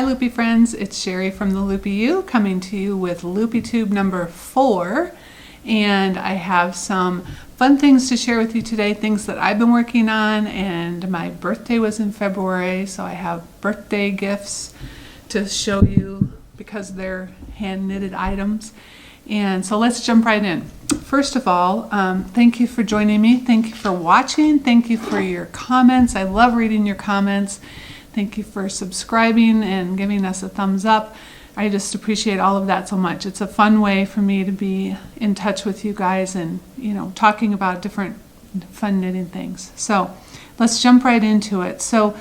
Hi Loopy friends, it's Sherry from the Loopy Ewe coming to you with Loopytube number 4, and I have some fun things to share with you today, things that I've been working on, and my birthday was in February, so I have birthday gifts to show you because they're hand knitted items. And so let's jump right in. First of all, thank you for joining me. Thank you for watching. Thank you for your comments. I love reading your comments. Thank you for subscribing and giving us a thumbs up. I just appreciate all of that so much. It's a fun way for me to be in touch with you guys and, you know, talking about different fun knitting things. So let's jump right into it. So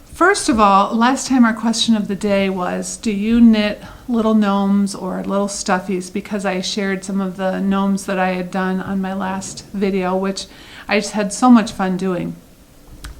first of all, last time our question of the day was, do you knit little gnomes or little stuffies? Because I shared some of the gnomes that I had done on my last video, which I just had so much fun doing.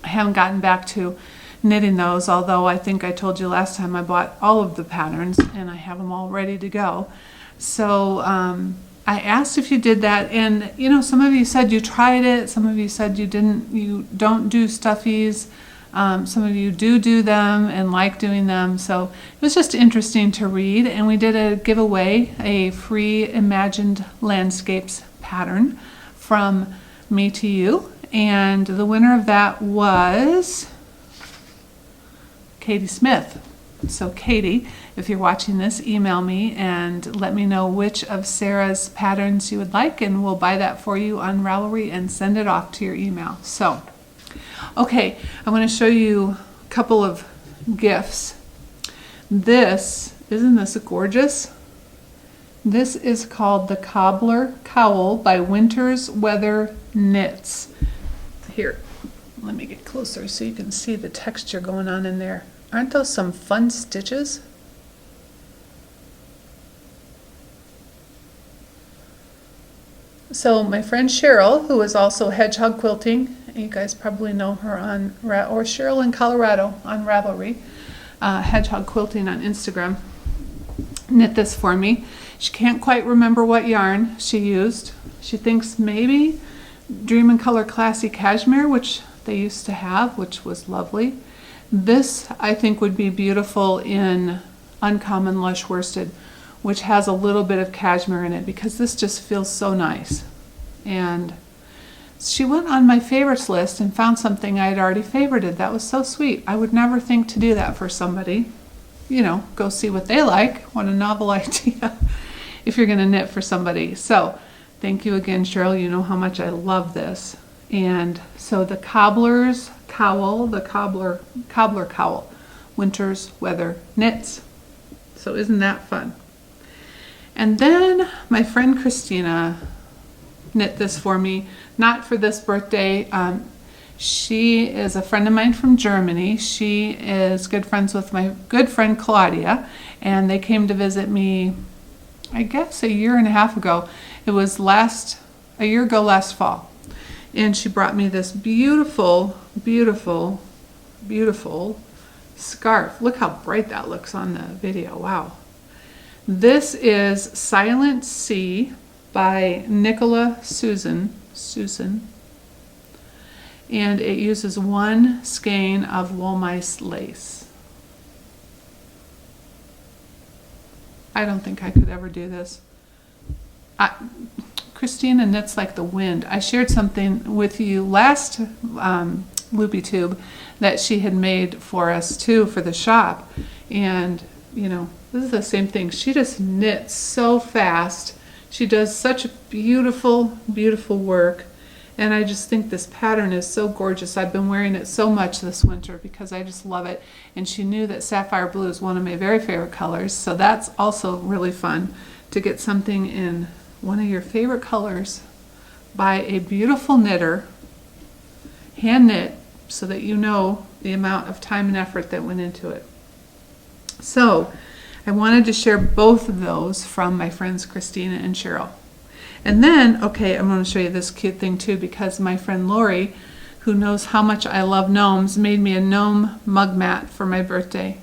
I haven't gotten back to knitting those, although I think I told you last time I bought all of the patterns and I have them all ready to go. So I asked if you did that, and you know, some of you said you tried it, some of you said you don't do stuffies. Some of you do them and like doing them, so it was just interesting to read. And we did a giveaway, a free imagined landscapes pattern from Meiju, and the winner of that was Katie Smith. So Katie, if you're watching this, email me and let me know which of Sarah's patterns you would like, and we'll buy that for you on Ravelry and send it off to your email. So okay, I want to show you a couple of gifts. Isn't this gorgeous? This is called the Cowl by Winter's Weather Knits. Here, let me get closer so you can see the texture going on in there. Aren't those some fun stitches? So my friend Cheryl, who is also hedgehog quilting, you guys probably know her on, or Cheryl in Colorado on Ravelry, hedgehog quilting on Instagram, knit this for me. She can't quite remember what yarn she used. She thinks maybe Dream and Color Classy Cashmere, which they used to have, which was lovely. This I think would be beautiful in Uncommon Lush Worsted, which has a little bit of cashmere in it, because this just feels so nice. And she went on my favorites list and found something I had already favorited. That was so sweet. I would never think to do that for somebody. You know, go see what they like. What a novel idea if you're going to knit for somebody. So thank you again, Cheryl. You know how much I love this. And so the Cobbler's Cowl, the Cobbler Cowl, Winter's Weather Knits. So isn't that fun? And then my friend Christina knit this for me, not for this birthday. She is a friend of mine from Germany. She is good friends with my good friend Claudia, and they came to visit me, I guess, a year and a half ago. It was a year ago last fall. And she brought me this beautiful, beautiful, beautiful scarf. Look how bright that looks on the video. Wow. This is Silent Sea by Nicola Susan, and it uses one skein of wool mice lace. I don't think I could ever do this. Christina knits like the wind. I shared something with you last Loopytube that she had made for us too for the shop, and you know, this is the same thing. She just knits so fast. She does such beautiful, beautiful work, and I just think this pattern is so gorgeous. I've been wearing it so much this winter because I just love it, and she knew that sapphire blue is one of my very favorite colors, so that's also really fun to get something in one of your favorite colors by a beautiful knitter, hand knit, so that you know the amount of time and effort that went into it. So I wanted to share both of those from my friends Christina and Cheryl. And then, okay, I'm going to show you this cute thing too, because my friend Lori, who knows how much I love gnomes, made me a gnome mug mat for my birthday.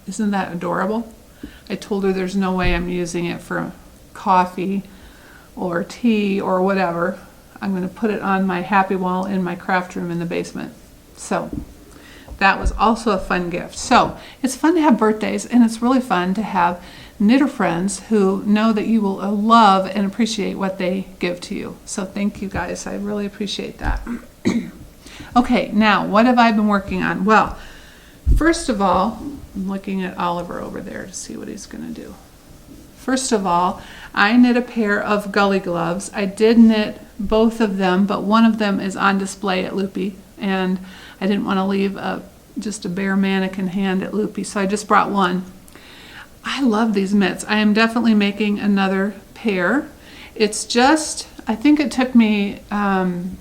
Isn't that adorable? I told her there's no way I'm using it for coffee or tea or whatever. I'm going to put it on my happy wall in my craft room in the basement. So that was also a fun gift. So it's fun to have birthdays, and it's really fun to have knitter friends who know that you will love and appreciate what they give to you. So thank you guys. I really appreciate that. Okay, now what have I been working on? Well, first of all, I'm looking at Oliver over there to see what he's going to do. First of all, I knit a pair of Gully gloves. I did knit both of them, but one of them is on display at Loopy, and I didn't want to leave just a bare mannequin hand at Loopy, so I just brought one. I love these mitts. I am definitely making another pair. It's just, I think it took me, I'm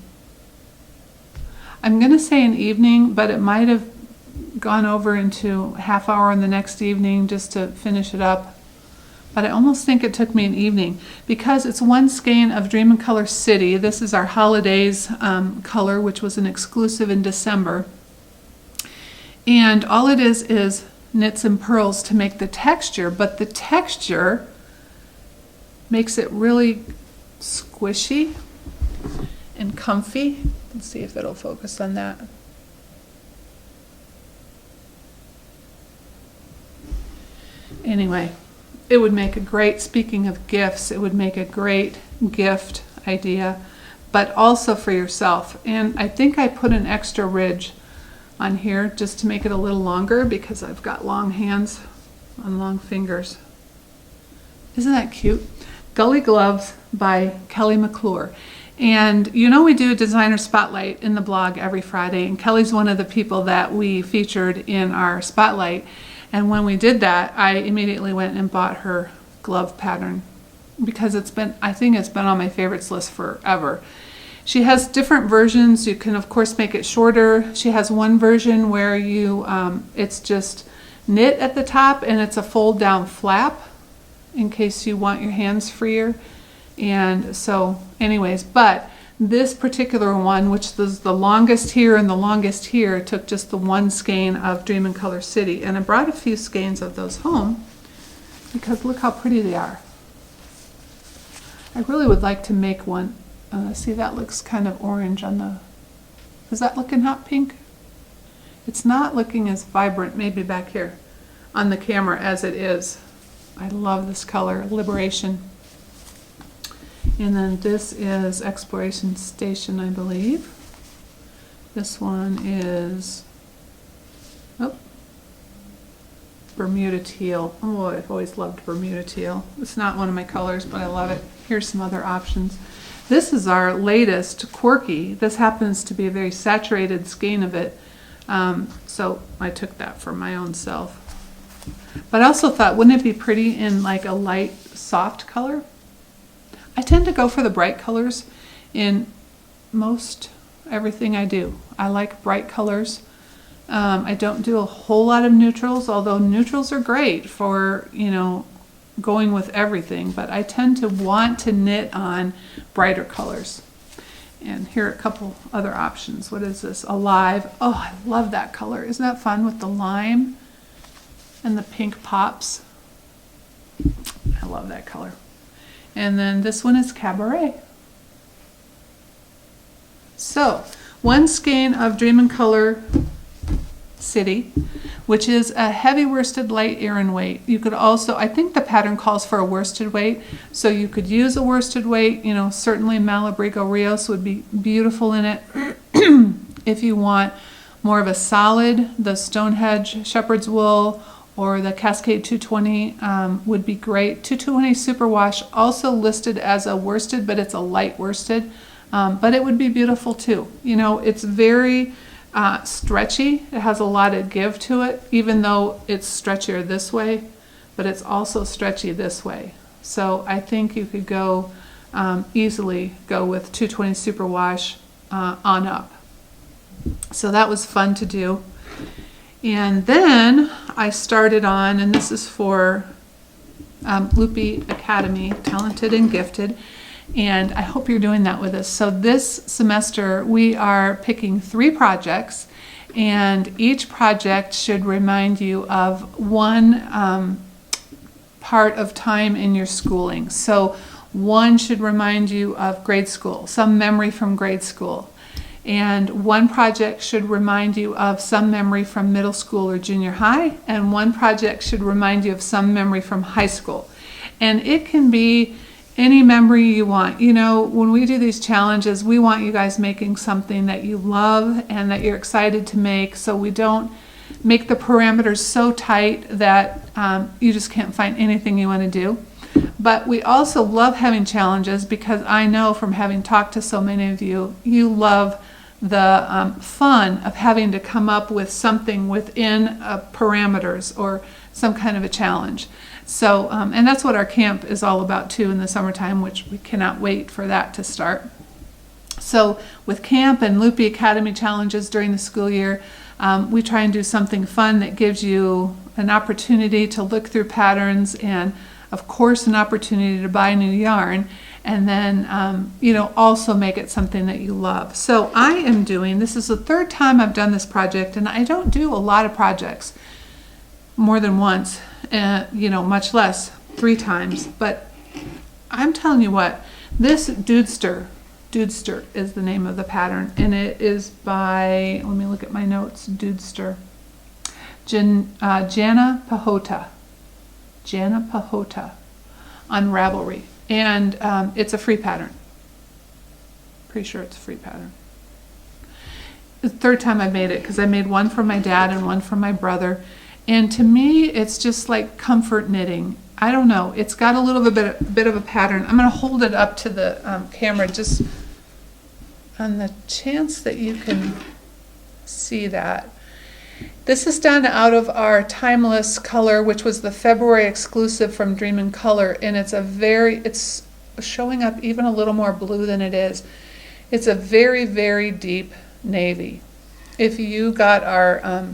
going to say an evening, but it might have gone over into half hour in the next evening just to finish it up. But I almost think it took me an evening because it's one skein of Dream in Color City. This is our holidays color, which was an exclusive in December. And all it is knits and purls to make the texture, but the texture makes it really squishy and comfy. Let's see if it'll focus on that. Anyway, it would make a great, speaking of gifts, it would make a great gift idea, but also for yourself. And I think I put an extra ridge on here just to make it a little longer because I've got long hands and long fingers. Isn't that cute? Gully Gloves by Kelly McClure. And you know we do a designer spotlight in the blog every Friday, and Kelly's one of the people that we featured in our spotlight. And when we did that, I immediately went and bought her glove pattern because I think it's been on my favorites list forever. She has different versions. You can of course make it shorter. She has one version where it's just knit at the top and it's a fold down flap in case you want your hands freer. And so anyways, but this particular one, which was the longest here and the longest here, took just the one skein of Dream in Color City. And I brought a few skeins of those home because look how pretty they are. I really would like to make one. See, that looks kind of orange on the, is that looking hot pink? It's not looking as vibrant, maybe back here on the camera as it is. I love this color, Liberation. And then this is Exploration Station, I believe. This one is, Bermuda Teal. Oh, I've always loved Bermuda Teal. It's not one of my colors, but I love it. Here's some other options. This is our latest Quirky. This happens to be a very saturated skein of it. So I took that for my own self. But I also thought, wouldn't it be pretty in like a light, soft color? I tend to go for the bright colors in most everything I do. I like bright colors. I don't do a whole lot of neutrals, although neutrals are great for, going with everything, but I tend to want to knit on brighter colors. And here are a couple other options. What is this? Alive. Oh, I love that color. Isn't that fun with the lime and the pink pops? I love that color. And then this one is Cabaret. So, one skein of Dream in Color City, which is a heavy worsted light Aran weight. You could also, I think the pattern calls for a worsted weight, so you could use a worsted weight. Certainly Malabrigo Rios would be beautiful in it. If you want more of a solid, the Stonehenge Shepherd's Wool or the Cascade 220 would be great. 220 Superwash also listed as a worsted, but it's a light worsted, but it would be beautiful too. It's very stretchy. It has a lot of give to it, even though it's stretchier this way, but it's also stretchy this way. So I think you could go easily go with 220 Superwash on up. So that was fun to do. And then I started on, and this is for Loopy Academy, Talented and Gifted, and I hope you're doing that with us. So this semester we are picking 3 projects, and each project should remind you of one part of time in your schooling. So one should remind you of grade school, some memory from grade school. And one project should remind you of some memory from middle school or junior high, and one project should remind you of some memory from high school. And it can be any memory you want. You know, when we do these challenges, we want you guys making something that you love and that you're excited to make, so we don't make the parameters so tight that you just can't find anything you want to do. But we also love having challenges because I know from having talked to so many of you, you love the fun of having to come up with something within parameters or some kind of a challenge. So, and that's what our camp is all about too in the summertime, which we cannot wait for that to start. So with camp and Loopy Academy challenges during the school year, we try and do something fun that gives you an opportunity to look through patterns and of course an opportunity to buy new yarn, and then you know, also make it something that you love. So I am doing, this is the third time I've done this project, and I don't do a lot of projects more than once, you know, much less 3 times, but I'm telling you what, this Dudester is the name of the pattern, and it is by, let me look at my notes, Dudester, Jana Pihota. Jana Pihota on Ravelry, and it's a free pattern. Pretty sure it's a free pattern. The third time I made it, because I made one for my dad and one for my brother, and to me it's just like comfort knitting. I don't know, it's got a little bit of a pattern. I'm going to hold it up to the camera just on the chance that you can see that. This is done out of our Timeless color, which was the February exclusive from Dream in Color, and it's showing up even a little more blue than it is. It's a very, very deep navy. If you got our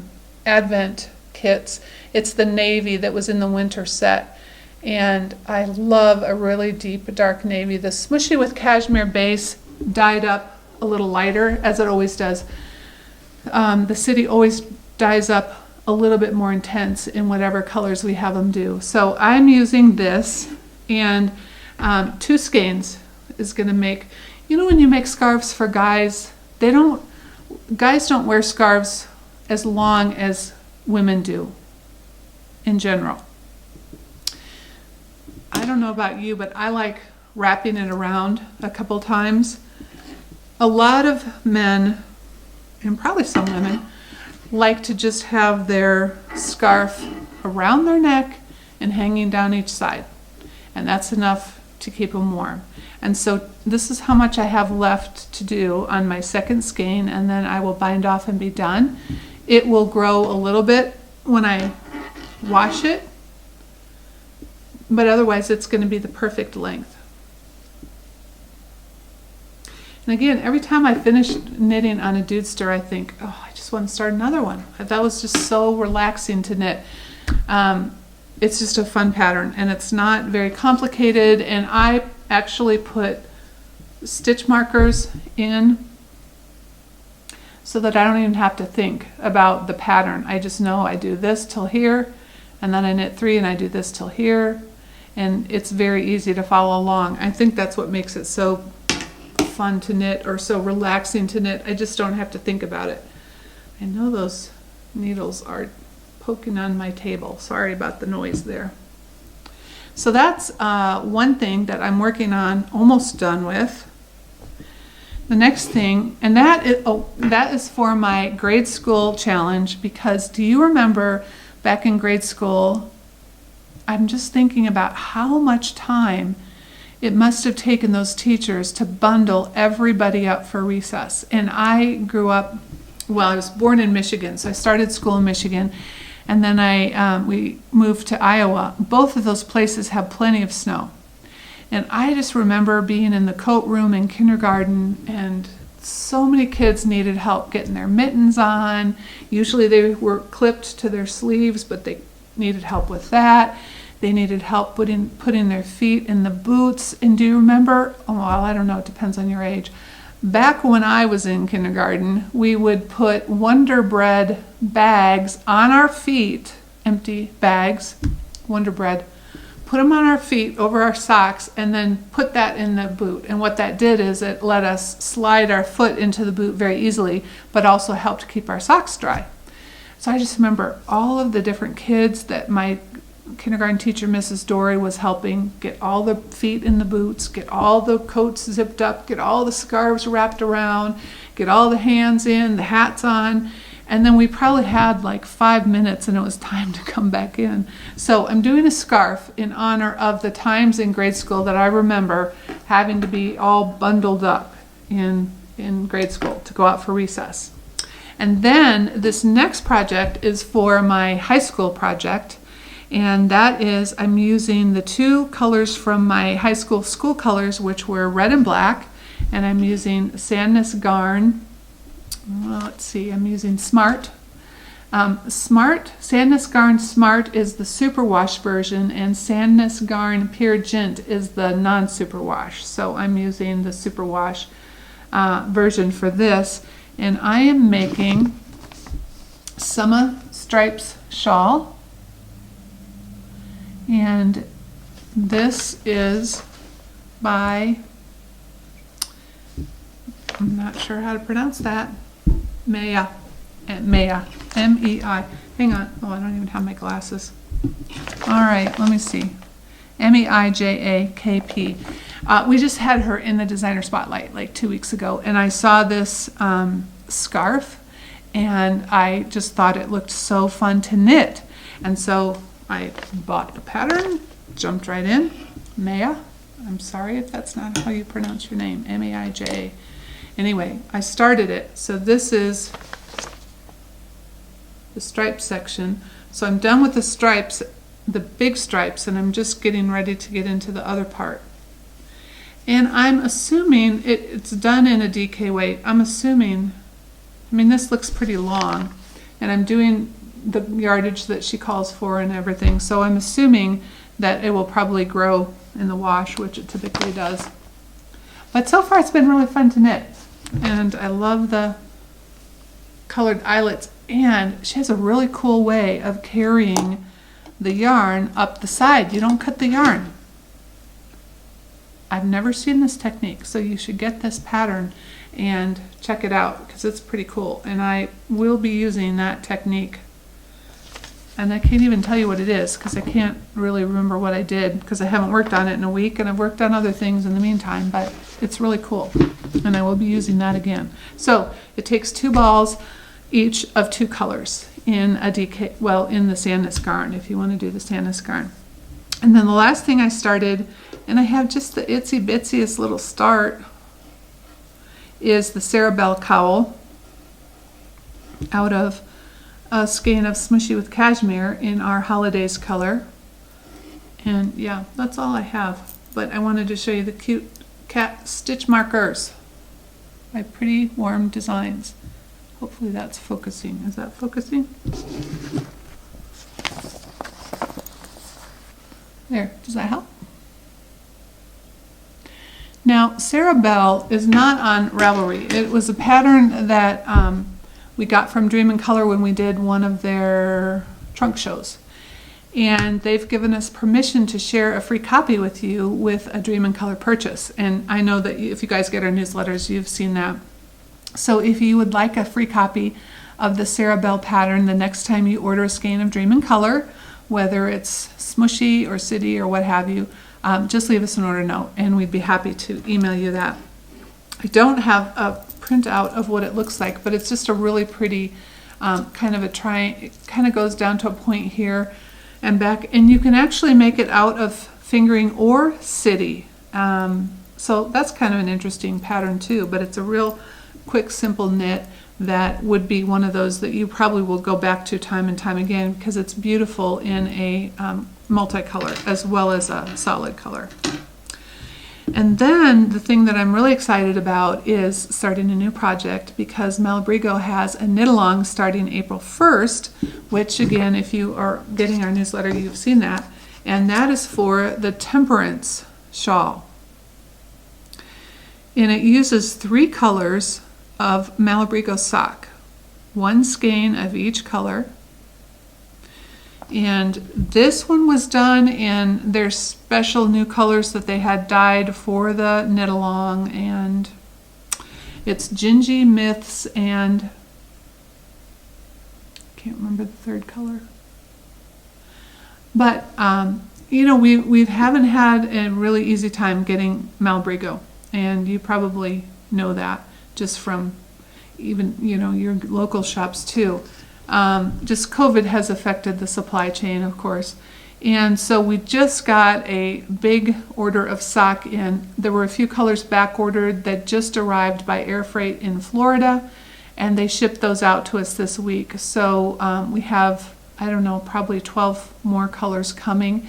Advent kits, it's the navy that was in the winter set, and I love a really deep dark navy. The Smooshy with Cashmere base dyed up a little lighter, as it always does. The City always dyes up a little bit more intense in whatever colors we have them do. So I'm using this, and 2 skeins is going to make, you know, when you make scarves for guys, guys don't wear scarves as long as women do in general. I don't know about you, but I like wrapping it around a couple times. A lot of men, and probably some women, like to just have their scarf around their neck and hanging down each side, and that's enough to keep them warm. And so this is how much I have left to do on my second skein, and then I will bind off and be done. It will grow a little bit when I wash it, but otherwise it's going to be the perfect length. And again, every time I finish knitting on a Dudester, I think, oh, I just want to start another one. That was just so relaxing to knit. It's just a fun pattern, and it's not very complicated, and I actually put stitch markers in so that I don't even have to think about the pattern. I just know I do this till here, and then I knit 3, and I do this till here, and it's very easy to follow along. I think that's what makes it so fun to knit, or so relaxing to knit. I just don't have to think about it. I know those needles are poking on my table. Sorry about the noise there. So that's one thing that I'm working on, almost done with. The next thing, and that is for my grade school challenge, because do you remember back in grade school, I'm just thinking about how much time it must have taken those teachers to bundle everybody up for recess. And I grew up, well, I was born in Michigan, so I started school in Michigan, and then we moved to Iowa. Both of those places have plenty of snow. And I just remember being in the coat room in kindergarten, and so many kids needed help getting their mittens on. Usually they were clipped to their sleeves, but they needed help with that. They needed help putting their feet in the boots. And do you remember, oh, well, I don't know, it depends on your age. Back when I was in kindergarten, we would put Wonder Bread bags on our feet, empty bags, Wonder Bread, put them on our feet over our socks, and then put that in the boot. And what that did is it let us slide our foot into the boot very easily, but also helped keep our socks dry. So I just remember all of the different kids that my kindergarten teacher, Mrs. Dory, was helping get all the feet in the boots, get all the coats zipped up, get all the scarves wrapped around, get all the hands in, the hats on. And then we probably had like 5 minutes and it was time to come back in. So I'm doing a scarf in honor of the times in grade school that I remember having to be all bundled up in grade school to go out for recess. And then this next project is for my high school project. And that is, I'm using the 2 colors from my high school colors, which were red and black. And I'm using Sandnes Garn. Well, let's see, I'm using Smart. Sandnes Garn Smart is the superwash version, and Sandnes Garn Pure Gent is the non-superwash. So I'm using the superwash version for this. And I am making Summa Stripes Shawl. And this is by, I'm not sure how to pronounce that, Meiju, M-E-I. Hang on, oh, I don't even have my glasses. All right, let me see. M-E-I-J-A-K-P. We just had her in the designer spotlight like 2 weeks ago, and I saw this scarf, and I just thought it looked so fun to knit. And so I bought the pattern, jumped right in. Meiju. I'm sorry if that's not how you pronounce your name. M-E-I-J-A. Anyway, I started it. So this is the stripe section. So I'm done with the stripes, the big stripes, and I'm just getting ready to get into the other part. And I'm assuming it's done in a DK weight. I'm assuming, I mean, this looks pretty long, and I'm doing the yardage that she calls for and everything. So I'm assuming that it will probably grow in the wash, which it typically does. But so far it's been really fun to knit. And I love the colored eyelets. And she has a really cool way of carrying the yarn up the side. You don't cut the yarn. I've never seen this technique, so you should get this pattern and check it out because it's pretty cool. And I will be using that technique. And I can't even tell you what it is because I can't really remember what I did because I haven't worked on it in a week, and I've worked on other things in the meantime, but it's really cool. And I will be using that again. So it takes 2 balls, each of 2 colors in a DK, well, in the Sandnes Garn, if you want to do the Sandnes Garn. And then the last thing I started, and I have just the itsy bitsiest little start, is the Sarabell Cowl out of a skein of Smooshy with Cashmere in our Holidays color. And yeah, that's all I have. But I wanted to show you the cute cat Stitchmarkers by Pretty Warm Designs. Hopefully that's focusing. Is that focusing? There, does that help? Now, Sarabell is not on Ravelry. It was a pattern that we got from Dream in Color when we did one of their trunk shows. And they've given us permission to share a free copy with you with a Dream in Color purchase. And I know that if you guys get our newsletters, you've seen that. So if you would like a free copy of the Sarabell pattern the next time you order a skein of Dream in Color, whether it's Smooshy or City or what have you, just leave us an order note and we'd be happy to email you that. I don't have a printout of what it looks like, but it's just a really pretty kind of a triangle. It kind of goes down to a point here and back, and you can actually make it out of fingering or City. So that's kind of an interesting pattern too, but it's a real quick, simple knit that would be one of those that you probably will go back to time and time again because it's beautiful in a multicolor as well as a solid color. And then the thing that I'm really excited about is starting a new project because Malabrigo has a knit along starting April 1st, which again, if you are getting our newsletter, you've seen that. And that is for the Temperance Shawl. And it uses 3 colors of Malabrigo sock, 1 skein of each color. And this one was done in their special new colors that they had dyed for the knit along, and it's Gingy Myths and can't remember the third color. But you know, we haven't had a really easy time getting Malabrigo, and you probably know that just from even, you know, your local shops too. Just COVID has affected the supply chain, of course. And so we just got a big order of sock in. There were a few colors back ordered that just arrived by air freight in Florida, and they shipped those out to us this week. So we have, I don't know, probably 12 more colors coming.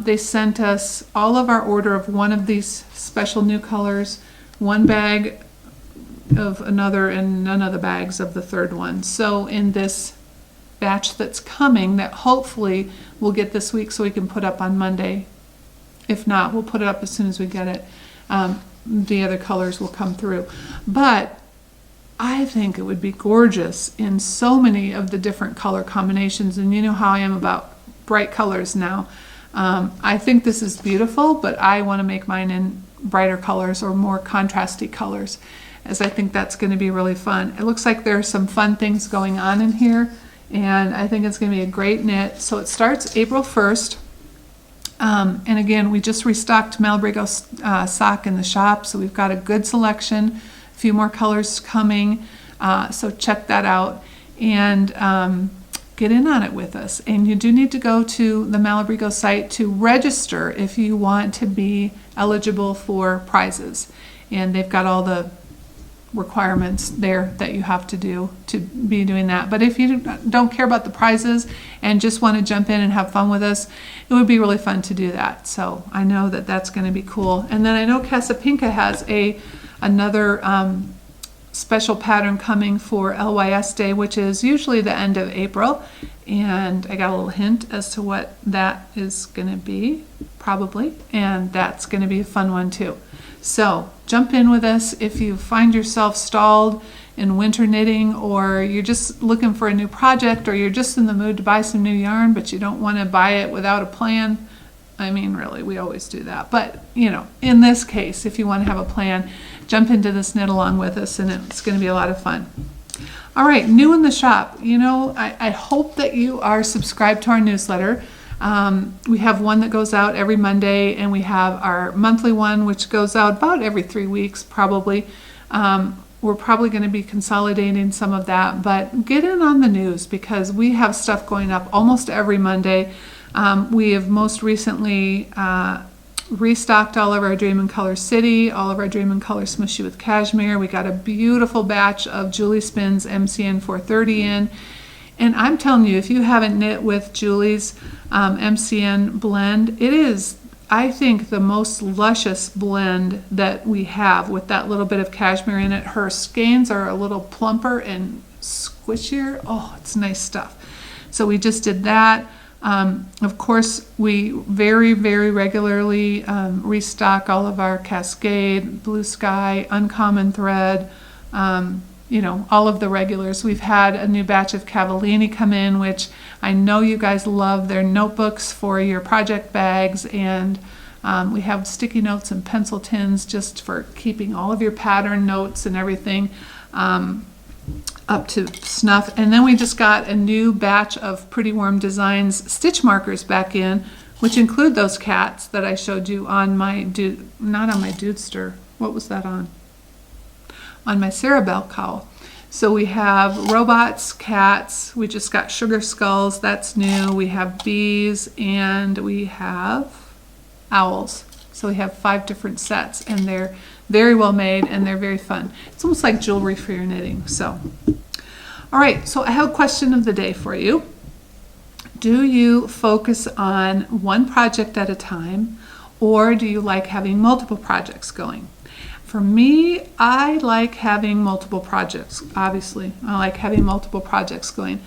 They sent us all of our order of one of these special new colors, one bag of another, and none of the bags of the third one. So in this batch that's coming, that hopefully we'll get this week so we can put up on Monday. If not, we'll put it up as soon as we get it. The other colors will come through. But I think it would be gorgeous in so many of the different color combinations, and you know how I am about bright colors now. I think this is beautiful, but I want to make mine in brighter colors or more contrasty colors, as I think that's going to be really fun. It looks like there are some fun things going on in here, and I think it's going to be a great knit. So it starts April 1st. And again, we just restocked Malabrigo sock in the shop, so we've got a good selection, a few more colors coming, so check that out and get in on it with us. And you do need to go to the Malabrigo site to register if you want to be eligible for prizes. And they've got all the requirements there that you have to do to be doing that. But if you don't care about the prizes and just want to jump in and have fun with us, it would be really fun to do that. So I know that that's going to be cool. And then I know Casapinka has another special pattern coming for LYS Day, which is usually the end of April. And I got a little hint as to what that is going to be, probably. And that's going to be a fun one too. So jump in with us if you find yourself stalled in winter knitting, or you're just looking for a new project, or you're just in the mood to buy some new yarn, but you don't want to buy it without a plan. I mean, really, we always do that. But, you know, in this case, if you want to have a plan, jump into this knit along with us, and it's going to be a lot of fun. All right, new in the shop. You know, I hope that you are subscribed to our newsletter. We have one that goes out every Monday, and we have our monthly one, which goes out about every 3 weeks, probably. We're probably going to be consolidating some of that, but get in on the news because we have stuff going up almost every Monday. We have most recently restocked all of our Dream in Color City, all of our Dream in Color Smooshy with Cashmere. We got a beautiful batch of Julie Spins MCN 430 in. And I'm telling you, if you haven't knit with Julie's MCN blend, it is, I think, the most luscious blend that we have with that little bit of cashmere in it. Her skeins are a little plumper and squishier. Oh, it's nice stuff. So we just did that. Of course, we very, very regularly restock all of our Cascade, Blue Sky, Uncommon Thread, you know, all of the regulars. We've had a new batch of Cavallini come in, which I know you guys love. They're notebooks for your project bags, and we have sticky notes and pencil tins just for keeping all of your pattern notes and everything up to snuff. And then we just got a new batch of Pretty Warm Designs stitch markers back in, which include those cats that I showed you on my, not on my Dudester. What was that on? On my Sarabell cowl. So we have robots, cats, we just got sugar skulls, that's new. We have bees, and we have owls. So we have 5 different sets, and they're very well made and they're very fun. It's almost like jewelry for your knitting. So, all right, so I have a question of the day for you. Do you focus on one project at a time, or do you like having multiple projects going? For me, I like having multiple projects, obviously. I like having multiple projects going.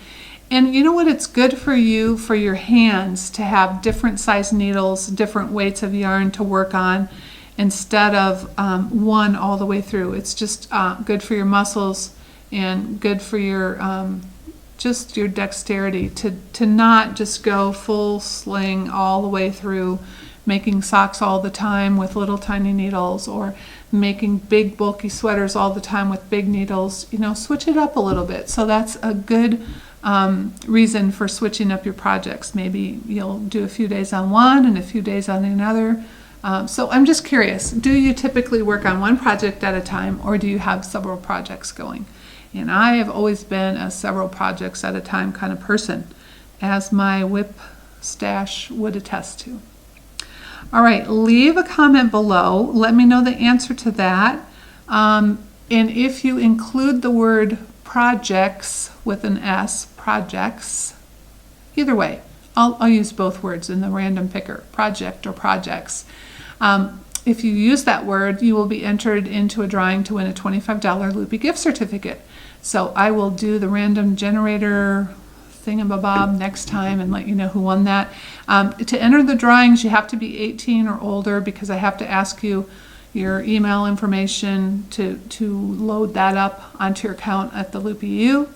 And you know what? It's good for you, for your hands, to have different size needles, different weights of yarn to work on instead of one all the way through. It's just good for your muscles and good for your just your dexterity to not just go full sling all the way through making socks all the time with little tiny needles, or making big bulky sweaters all the time with big needles. You know, switch it up a little bit. So that's a good reason for switching up your projects. Maybe you'll do a few days on one and a few days on another. So I'm just curious, do you typically work on one project at a time, or do you have several projects going? And I have always been a several projects at a time kind of person, as my whip stash would attest to. All right, leave a comment below. Let me know the answer to that. And if you include the word projects with an S, projects, either way, I'll use both words in the random picker, project or projects. If you use that word, you will be entered into a drawing to win a $25 Loopy gift certificate. So I will do the random generator thingamabob next time and let you know who won that. To enter the drawings, you have to be 18 or older, because I have to ask you your email information to load that up onto your account at the Loopy Ewe.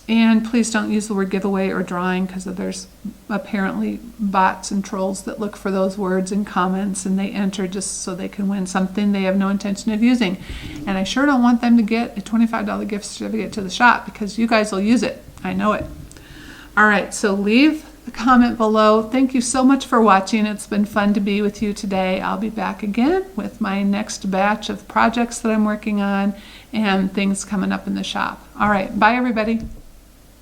And please don't use the word giveaway or drawing, because there's apparently bots and trolls that look for those words in comments, and they enter just so they can win something they have no intention of using. And I sure don't want them to get a $25 gift certificate to the shop, because you guys will use it. I know it. All right, so leave a comment below. Thank you so much for watching. It's been fun to be with you today. I'll be back again with my next batch of projects that I'm working on and things coming up in the shop. All right, bye everybody.